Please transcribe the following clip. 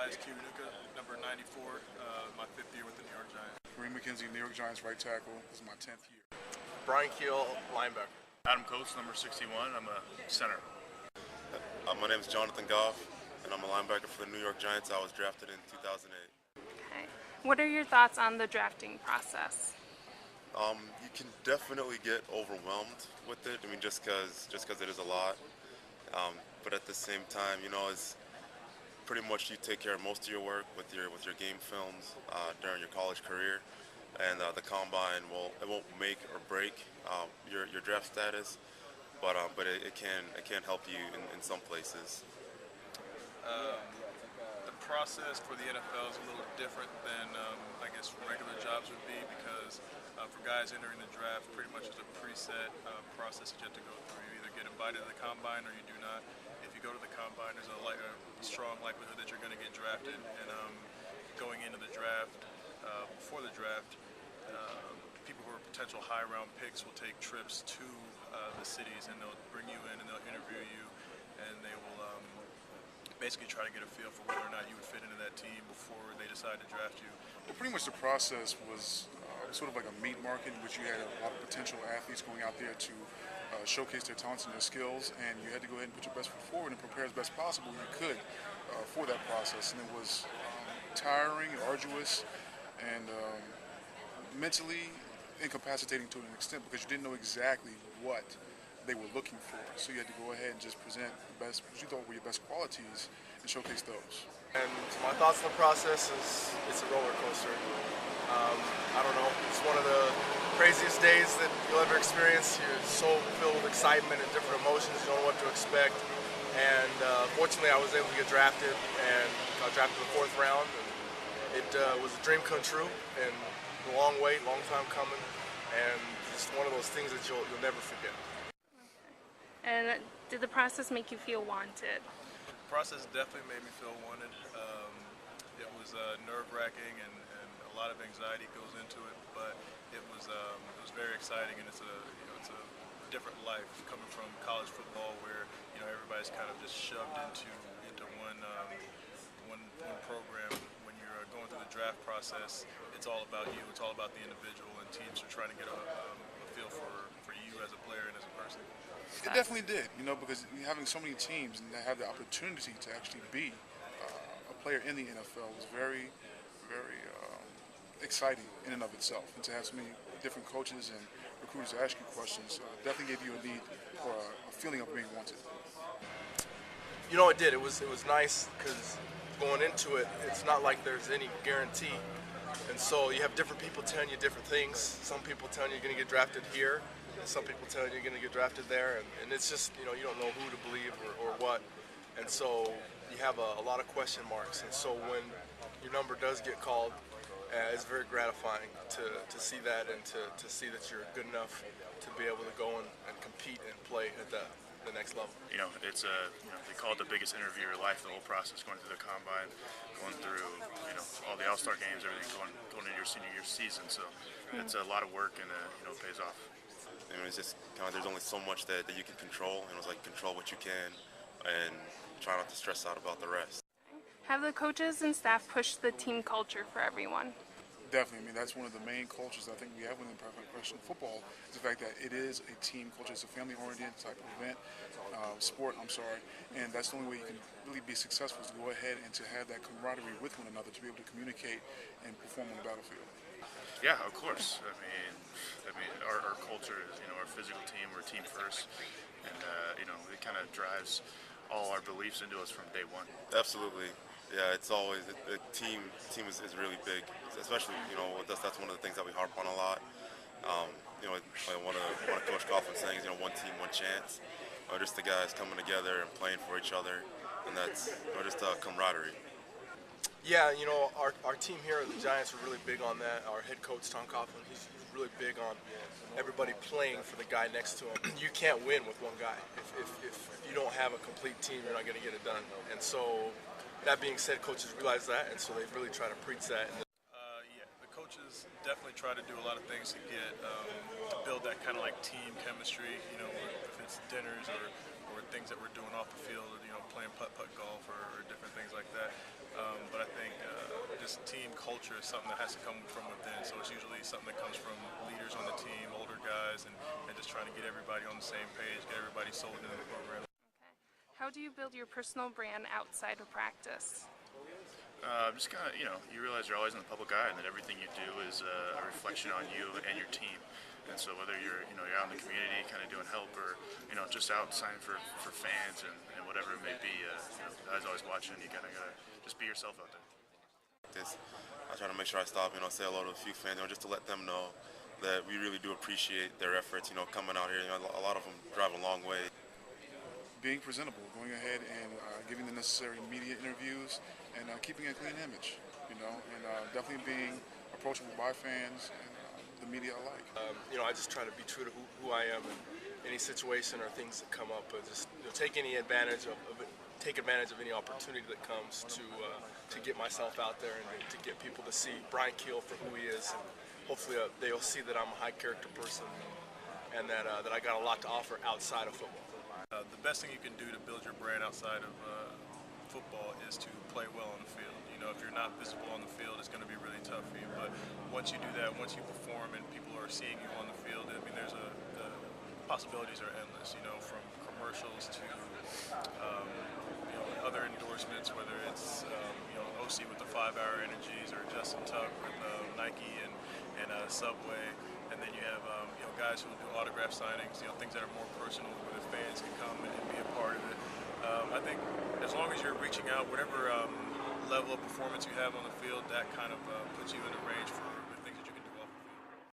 Mathias Kiwanuka, number 94, my 5th year with the New York Giants. Kareem McKenzie, New York Giants right tackle. This is my 10th year. Bryan Kehl, linebacker. Adam Koets, number 61. I'm a center. My name is Jonathan Goff, and I'm a linebacker for the New York Giants. I was drafted in 2008. Okay. What are your thoughts on the drafting process? You can definitely get overwhelmed with it. I mean, just because it is a lot. But at the same time, you know, it's pretty much you take care of most of your work with your game films during your college career, and the combine won't make or break your draft status, but it can help you in some places. The process for the NFL is a little different than I guess regular jobs would be, because for guys entering the draft, pretty much it's a preset process that you have to go through. You either get invited to the combine or you do not. If you go to the combine, there's a strong likelihood that you're going to get drafted. And going into the draft, before the draft, people who are potential high-round picks will take trips to the cities, and they'll bring you in and they'll interview you, and they will basically try to get a feel for whether or not you would fit into that team before they decide to draft you. Well, pretty much the process was sort of like a meat market, in which you had a lot of potential athletes going out there to showcase their talents and their skills, and you had to go ahead and put your best foot forward and prepare as best possible you could for that process. And it was tiring, arduous, and mentally incapacitating to an extent, because you didn't know exactly what they were looking for. So you had to go ahead and just present the best, what you thought were your best qualities, and showcase those. And my thoughts on the process is it's a roller coaster. I don't know, it's one of the craziest days that you'll ever experience. You're so filled with excitement and different emotions, you don't know what to expect. And fortunately I was able to get drafted, and got drafted in the 4th round. And it was a dream come true, and a long wait, long time coming, and it's one of those things that you'll never forget. And did the process make you feel wanted? The process definitely made me feel wanted. It was nerve-wracking, and a lot of anxiety goes into it, but it was very exciting, and it's a different life coming from college football, where everybody's kind of just shoved into one program. When you're going through the draft process, it's all about you. It's all about the individual, and teams are trying to get a feel for you as a player and as a person. It definitely did, because having so many teams and to have the opportunity to actually be a player in the NFL was very, very exciting in and of itself. And to have so many different coaches and recruiters ask you questions definitely gave you a need or a feeling of being wanted. It did. It was nice, because going into it, it's not like there's any guarantee. And so you have different people telling you different things. Some people telling you you're going to get drafted here, and some people telling you you're going to get drafted there. And it's just, you don't know who to believe or what. And so you have a lot of question marks. And so when your number does get called, it's very gratifying to see that, and to see that you're good enough to be able to go and compete and play at the next level. It's they call it the biggest interview of your life, the whole process, going through the combine, going through, all the All-Star games, everything going into your senior year season. So it's a lot of work, and it pays off. It's just kind of, there's only so much that you can control, and it was like control what you can and try not to stress out about the rest. Have the coaches and staff pushed the team culture for everyone? Definitely. That's one of the main cultures I think we have within professional football, is the fact that it is a team culture. It's a family-oriented type of sport, and that's the only way you can really be successful, is to go ahead and to have that camaraderie with one another, to be able to communicate and perform on the battlefield. Yeah, of course. I mean, our culture is, our physical team. We're team first, and it kind of drives all our beliefs into us from day one. Absolutely. Yeah, it's always the team is really big, especially with us. That's one of the things that we harp on a lot. One of Coach Goff was saying is one team, one chance. Just the guys coming together and playing for each other, and that's just camaraderie. Yeah, our team here at the Giants are really big on that. Our head coach, Tom Coughlin, he's really big on everybody playing for the guy next to him. You can't win with one guy. If you don't have a complete team, you're not going to get it done. And so, that being said, coaches realize that, and so they really try to preach that. Yeah, the coaches definitely try to do a lot of things to build that kind of like team chemistry. If it's dinners or things that we're doing off the field, playing putt-putt golf or different things like that. But guess team culture is something that has to come from within. So it's usually something that comes from leaders on the team, older guys, and just trying to get everybody on the same page, get everybody sold into the program. Okay. How do you build your personal brand outside of practice? Just kind of, you realize you're always in the public eye, and that everything you do is a reflection on you and your team. And so whether you're out in the community, kind of doing help, or just out signing for fans and whatever it may be, guys always watching. You kind of gotta just be yourself out there. I try to make sure I stop, say hello to a few fans, just to let them know that we really do appreciate their efforts, coming out here. A lot of them drive a long way. Being presentable, going ahead and giving the necessary media interviews, and keeping a clean image, and definitely being approachable by fans and the media alike. I just try to be true to who I am in any situation or things that come up, but just take any advantage of it. Take advantage of any opportunity that comes to get myself out there and to get people to see Bryan Kehl for who he is. And hopefully they'll see that I'm a high character person and that I got a lot to offer outside of football. The best thing you can do to build your brand outside of football is to play well on the field. If you're not visible on the field, it's going to be really tough for you. But once you do that, once you perform and people are seeing you on the field, the possibilities are endless. From commercials to other endorsements, whether it's OC with the 5-Hour Energies or Justin Tuck with Nike and Subway, and then you have guys who will do autograph signings, things that are more personal where the fans can come and be a part of it. I think as long as you're reaching out, whatever level of performance you have on the field, that kind of puts you in the